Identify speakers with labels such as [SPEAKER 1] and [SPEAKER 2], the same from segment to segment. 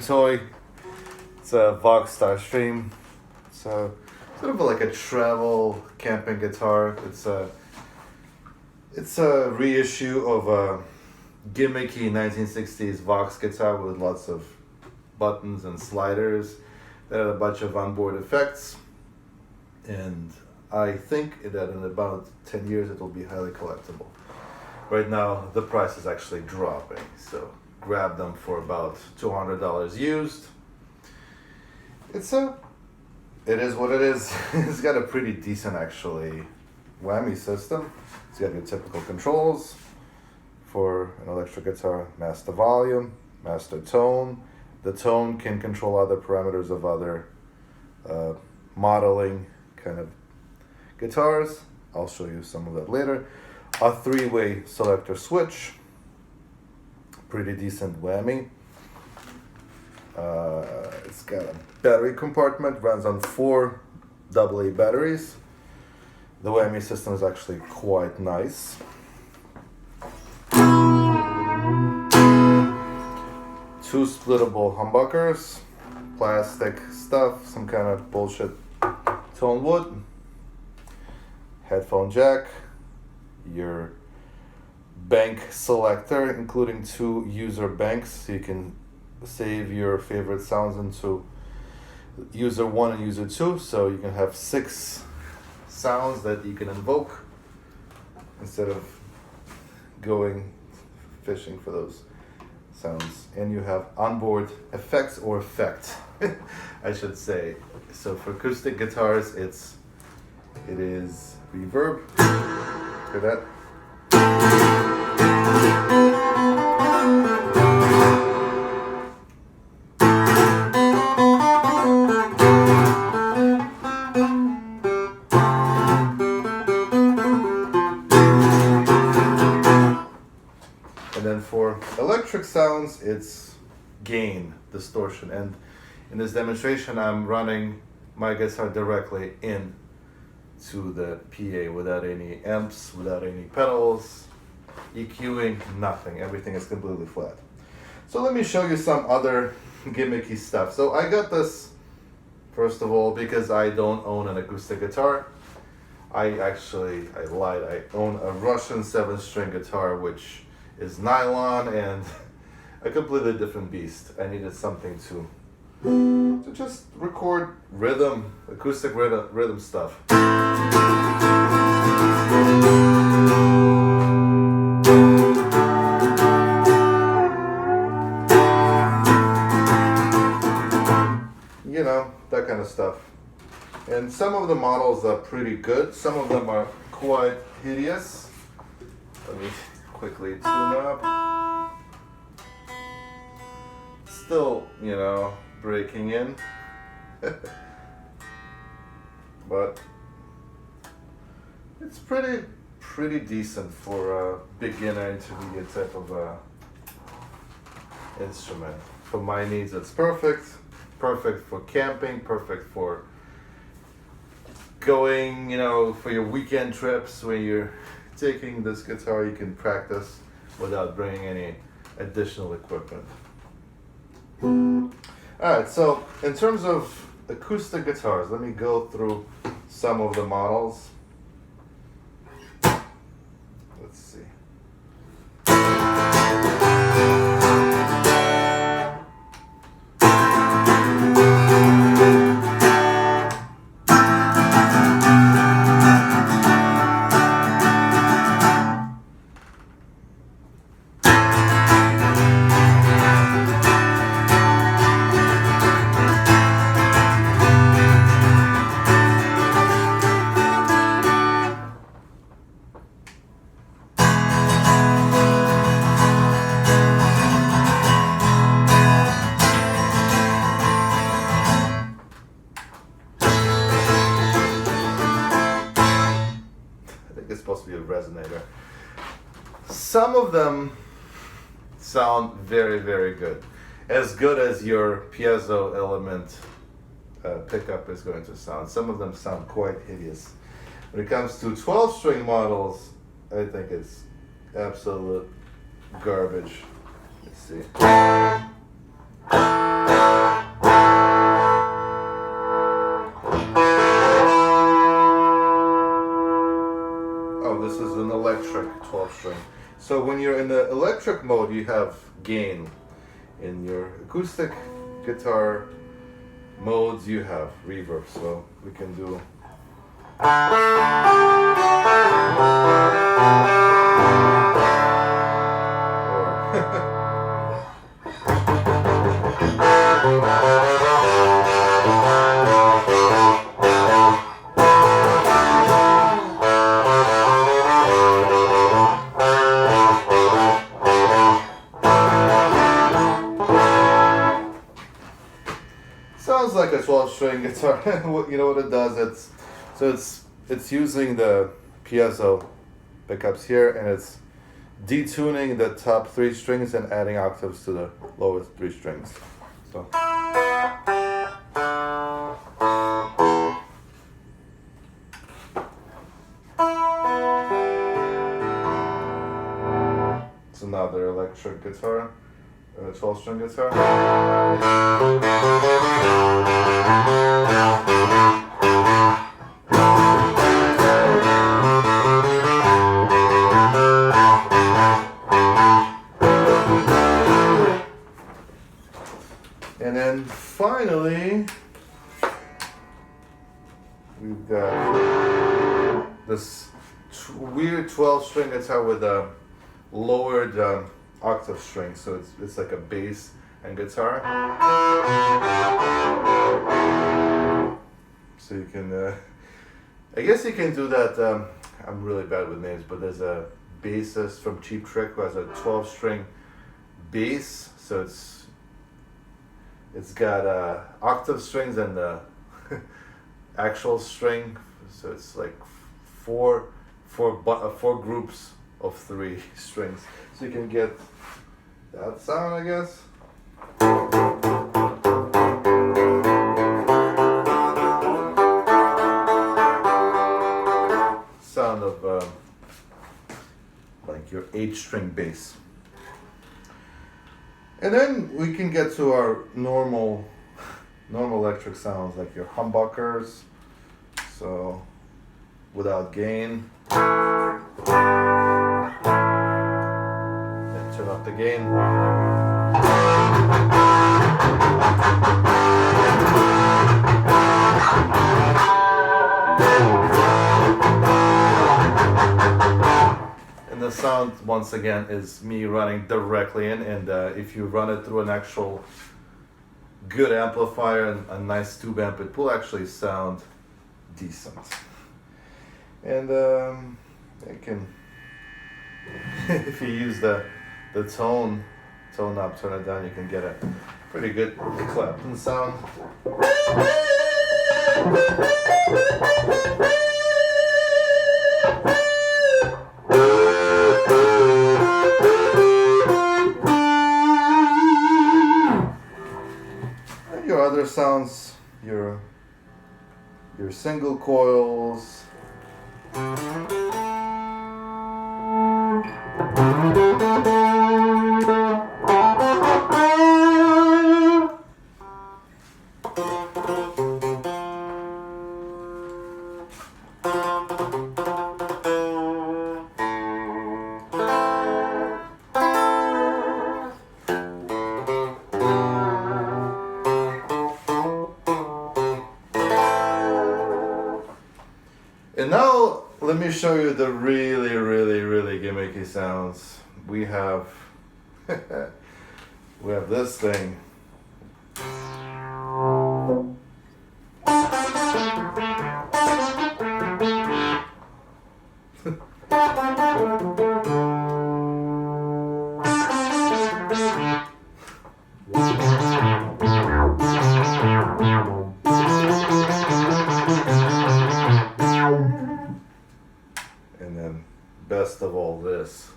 [SPEAKER 1] toy. It's a Vox Starstream. It's a sort of like a travel camping guitar. It's a reissue of a gimmicky 1960s Vox guitar with lots of buttons and sliders that had a bunch of onboard effects. And I think that in about 10 years it will be highly collectible. Right now the price is actually dropping, so grab them for about $200 used. It is what it is. It's got a pretty decent actually whammy system. It's got your typical controls for an electric guitar: master volume, master tone. The tone can control other parameters of other modeling kind of guitars. I'll show you some of that later. A 3-way selector switch, pretty decent whammy. It's got a battery compartment, runs on 4 AA batteries. The whammy system is actually quite nice. 2 splittable humbuckers, plastic stuff, some kind of bullshit tone wood. Headphone jack, your bank selector, including 2 user banks, so you can save your favorite sounds into user 1 and user 2, so you can have 6 sounds that you can invoke instead of going fishing for those sounds. And you have onboard effects, or effect I should say. So for acoustic guitars it is reverb. Hear that? And then for electric sounds, it's gain, distortion. And in this demonstration, I'm running my guitar directly in to the PA without any amps, without any pedals, EQing, nothing. Everything is completely flat. So let me show you some other gimmicky stuff. So I got this, first of all, because I don't own an acoustic guitar. I lied. I own a Russian 7-string guitar, which is nylon and a completely different beast. I needed something to just record rhythm, acoustic rhythm stuff. You know, that kind of stuff. And some of the models are pretty good. Some of them are quite hideous. Let me quickly tune up. Still, you know, breaking in. But it's pretty decent for a beginner intermediate type of instrument. For my needs, it's perfect. Perfect for camping, perfect for going, you know, for your weekend trips. When you're taking this guitar, you can practice without bringing any additional equipment. Alright, so in terms of acoustic guitars, let me go through some of the models. Let's see. It's supposed to be a resonator. Some of them sound very, very good. As good as your piezo element pickup is going to sound. Some of them sound quite hideous. When it comes to 12-string models, I think it's absolute garbage. Let's see. 12 string. So when you're in the electric mode, you have gain. In your acoustic guitar modes, you have reverb. So we can do. Sounds like a 12-string guitar. You know what it does? It's using the piezo pickups here, and it's detuning the top 3 strings and adding octaves to the lowest 3 strings. So. It's another electric guitar. 12-string guitar. And then finally, we've got this weird 12-string guitar with a lowered octave string, so it's like a bass and guitar. So you can, I guess you can do that. I'm really bad with names, but there's a bassist from Cheap Trick who has a 12-string bass, so it's got octave strings and the actual string, so it's like four groups of 3 strings. So you can get that sound, I guess. Sound of like your 8-string bass. And then we can get to our normal electric sounds, like your humbuckers. So without gain. Turn up the gain. And the sound, once again, is me running directly in, and if you run it through an actual good amplifier and a nice tube amp, it will actually sound decent. And it can, if you use the tone up, turn it down, you can get a pretty good Clapton sound. And your other sounds, your single coils. And now let me show you the really gimmicky sounds. We have this thing. And then best of all, this.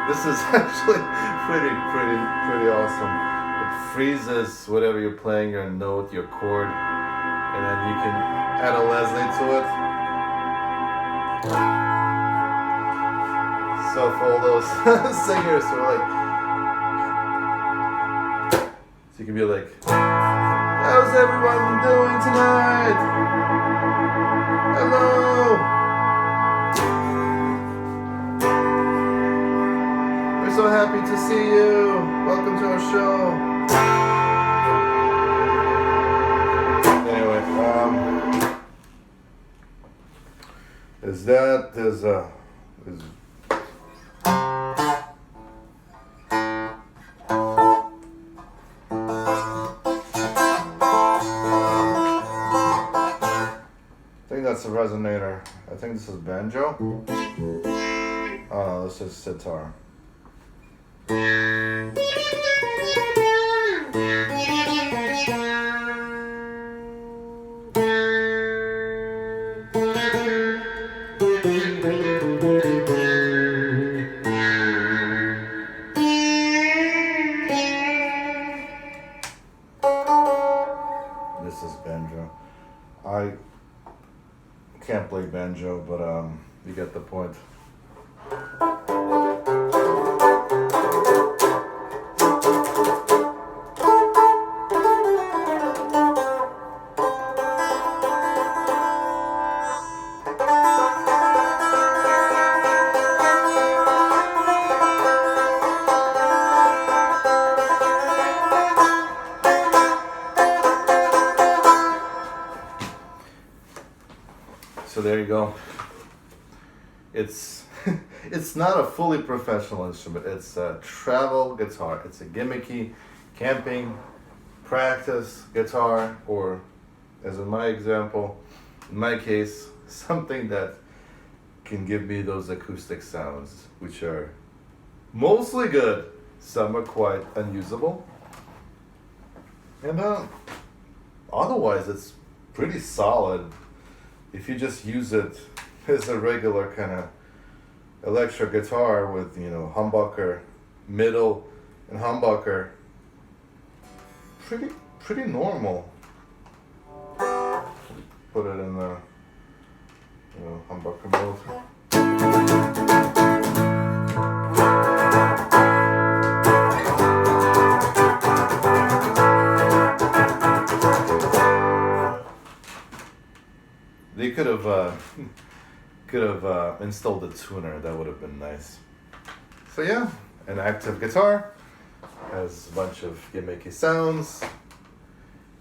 [SPEAKER 1] This is actually pretty awesome. It freezes whatever you're playing, your note, your chord, and then you can add a Leslie to it. So for all those singers who are like, so you can be like, how's everyone doing tonight? so happy to see you. Welcome to our show. Anyway, I think that's a resonator. I think this is Banjo. Oh no, this is sitar. This is Banjo. I can't play banjo, but you get the point. So there you go. It's it's not a fully professional instrument. It's a travel guitar. It's a gimmicky camping practice guitar, or as in my example, in my case, something that can give me those acoustic sounds, which are mostly good. Some are quite unusable. And otherwise it's pretty solid. If you just use it as a regular kind of electric guitar with, you know, humbucker, middle, and humbucker, pretty normal. Put it in the, you know, humbucker mode. They could have installed a tuner. That would have been nice. So yeah, an active guitar has a bunch of gimmicky sounds.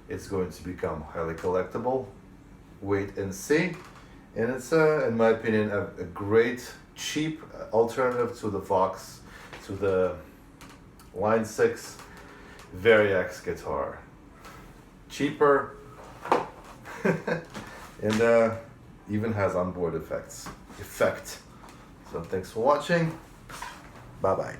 [SPEAKER 1] It's going to become highly collectible. Wait and see. And it's in my opinion a great cheap alternative to the Vox, to the Line 6 Variax guitar. Cheaper. And even has onboard effect. So thanks for watching. Bye bye.